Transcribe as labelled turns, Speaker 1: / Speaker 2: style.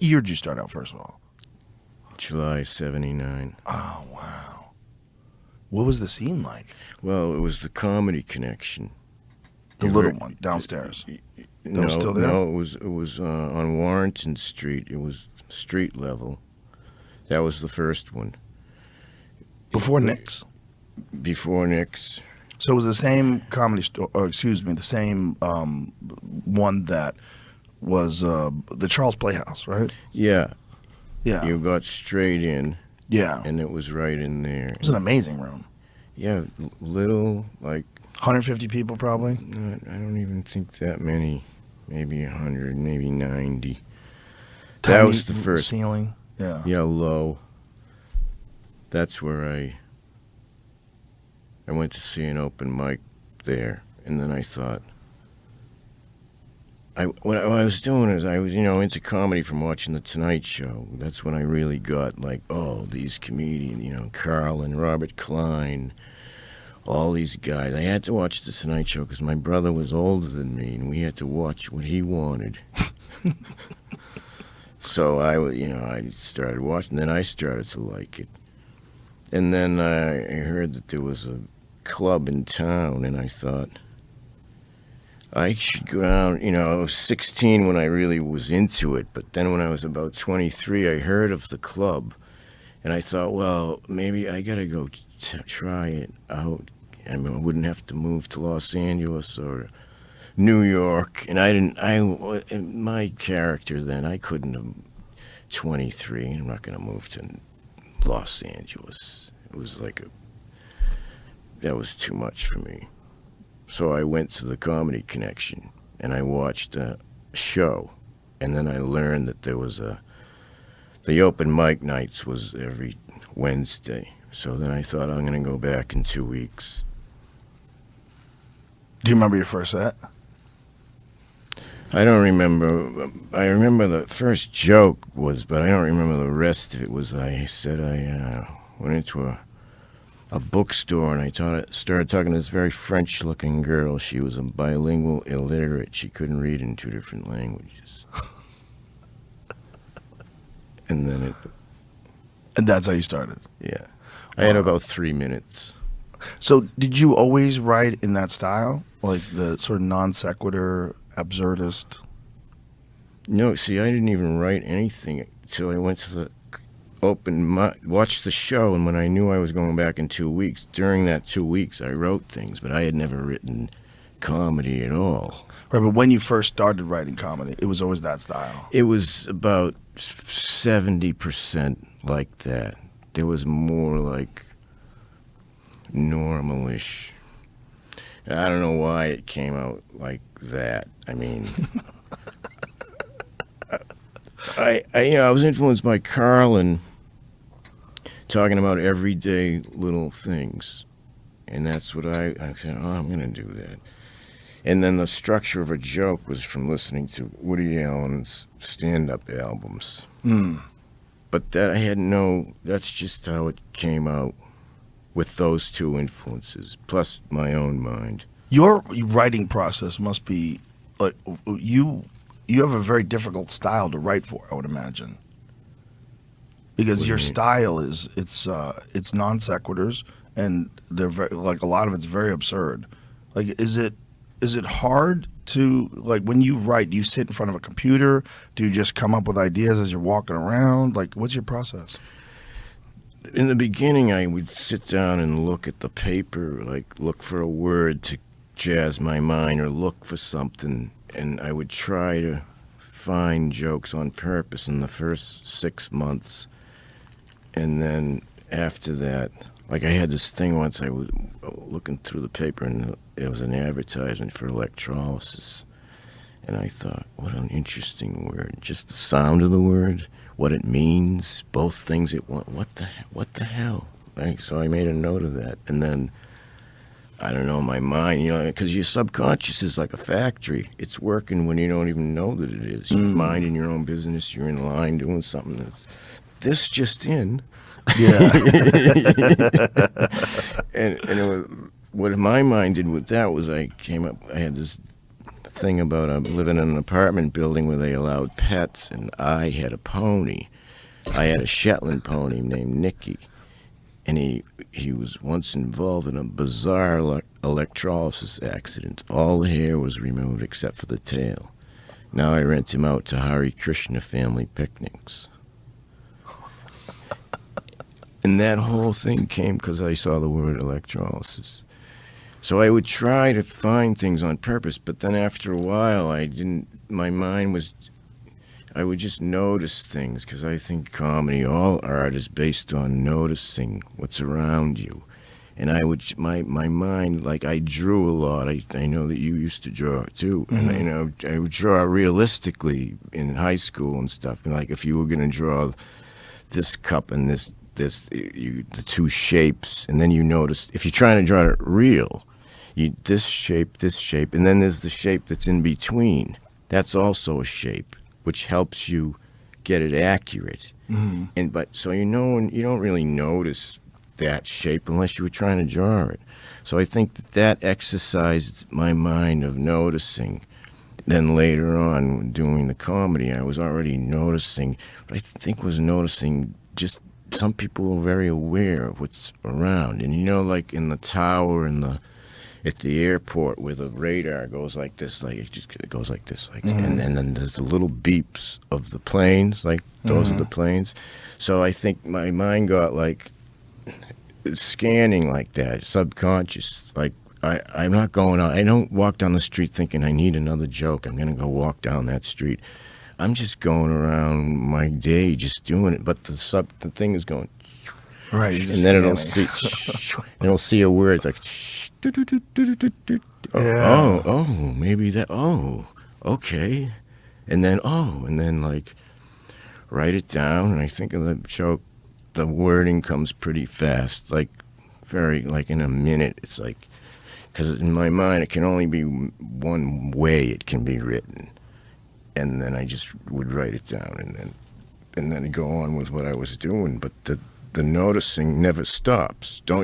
Speaker 1: year did you start out, first of all?
Speaker 2: July '79.
Speaker 1: Oh, wow. What was the scene like?
Speaker 2: Well, it was the Comedy Connection.
Speaker 1: The little one downstairs.
Speaker 2: No,
Speaker 1: was still there?
Speaker 2: no, it was on Warrenton Street. It was street level. That was the first one.
Speaker 1: Before Nick's.
Speaker 2: Before Nick's.
Speaker 1: So it was the same comedy store, or excuse me, the same one that was the Charles Playhouse, right?
Speaker 2: Yeah.
Speaker 1: Yeah.
Speaker 2: You got straight in.
Speaker 1: Yeah.
Speaker 2: And it was right in there.
Speaker 1: It was an amazing room.
Speaker 2: Yeah, little, like...
Speaker 1: 150 people, probably?
Speaker 2: I don't even think that many. Maybe 100, maybe 90.
Speaker 1: Tiny
Speaker 2: that was the first.
Speaker 1: Ceiling? Yeah.
Speaker 2: Yeah, low. That's where I went to see an open mic there, and then I thought... What I was doing is I was, into comedy from watching The Tonight Show. That's when I really got, like, oh, these comedians, Carl and Robert Klein, all these guys. I had to watch The Tonight Show because my brother was older than me, and we had to watch what he wanted. So I started watching, then I started to like it. And then I heard that there was a club in town, and I thought, I should go down. I was 16 when I really was into it, but then when I was about 23, I heard of the club, and I thought, well, maybe I gotta go try it out. I mean, I wouldn't have to move to Los Angeles or New York, and my character then, I couldn't have 23. I'm not gonna move to Los Angeles. It was that was too much for me. So I went to the Comedy Connection, and I watched a show, and then I learned that there was the open mic nights was every Wednesday. So then I thought, I'm going to go back in 2 weeks.
Speaker 1: Do you remember your first set?
Speaker 2: I don't remember. I remember the first joke but I don't remember the rest of it. I said I went into a bookstore, and I started talking to this very French-looking girl. She was a bilingual illiterate. She couldn't read in 2 different languages. And then
Speaker 1: And that's how you started?
Speaker 2: Yeah. I had about 3 minutes.
Speaker 1: So did you always write in that style? Like the sort of non sequitur, absurdist?
Speaker 2: No, see, I didn't even write anything until I went to the watched the show, and when I knew I was going back in 2 weeks, during that 2 weeks, I wrote things, but I had never written comedy at all.
Speaker 1: Right, but when you first started writing comedy, it was always that style?
Speaker 2: It was about 70% like that. There was more like normalish. I don't know why it came out like that. I mean... I was influenced by Carlin talking about everyday little things, and that's what I said, oh, I'm going to do that. And then the structure of a joke was from listening to Woody Allen's stand-up albums. But that's just how it came out with those two influences, plus my own mind.
Speaker 1: Your writing process must be, like, you have a very difficult style to write for, I would imagine, because your style it's non sequiturs, and they're very, like, a lot of it's very absurd. Like, is it hard to, like, when you write, do you sit in front of a computer? Do you just come up with ideas as you're walking around? Like, what's your process?
Speaker 2: In the beginning, I would sit down and look at the paper, like look for a word to jazz my mind or look for something. And I would try to find jokes on purpose in the first 6 months. And then after that, like, I had this thing once, I was looking through the paper, and it was an advertisement for electrolysis. And I thought, what an interesting word. Just the sound of the word, what it means, both things at once. What the hell? Right? So I made a note of that. And then, I don't know, my mind, because your subconscious is like a factory. It's working when you don't even know that it is. You're minding your own business. You're in line doing something that's this just in.
Speaker 1: Yeah.
Speaker 2: and it was, what my mind did with that was I had this thing about living in an apartment building where they allowed pets, and I had a pony. I had a Shetland pony named Nicky, and he was once involved in a bizarre electrolysis accident. All the hair was removed except for the tail. Now I rent him out to Hare Krishna family picnics. And that whole thing came because I saw the word electrolysis. So I would try to find things on purpose, but then after a while, my mind was, I would just notice things, because I think comedy, all art is based on noticing what's around you. And my mind, like I drew a lot. I know that you used to draw too.
Speaker 1: Mm-hmm.
Speaker 2: And, I would draw realistically in high school and stuff. And like if you were going to draw this cup and the two shapes, and then you notice, if you're trying to draw it real, this shape, and then there's the shape that's in between. That's also a shape, which helps you get it accurate.
Speaker 1: Mm-hmm.
Speaker 2: But so you don't really notice that shape unless you were trying to draw it. So I think that exercised my mind of noticing. Then later on, doing the comedy, I was already noticing, but I think was noticing just some people are very aware of what's around. And like in the tower at the airport where the radar goes like this, like it goes like this, like,
Speaker 1: Mm-hmm.
Speaker 2: and then there's the little beeps of the planes, like those
Speaker 1: Mm-hmm.
Speaker 2: are the planes. So I think my mind got like scanning like that, subconscious. Like I'm not going out. I don't walk down the street thinking I need another joke. I'm gonna go walk down that street. I'm just going around my day, just doing it. But the thing is going,
Speaker 1: Right. You're
Speaker 2: and
Speaker 1: just
Speaker 2: then it'll
Speaker 1: scanning.
Speaker 2: see a word. It's like,
Speaker 1: Yeah.
Speaker 2: oh, maybe that. Oh, okay, and then like write it down. And I think of the joke. The wording comes pretty fast, like like in a minute. It's like, because in my mind it can only be one way it can be written. And then I just would write it down and then go on with what I was doing. But the noticing never stops. Don't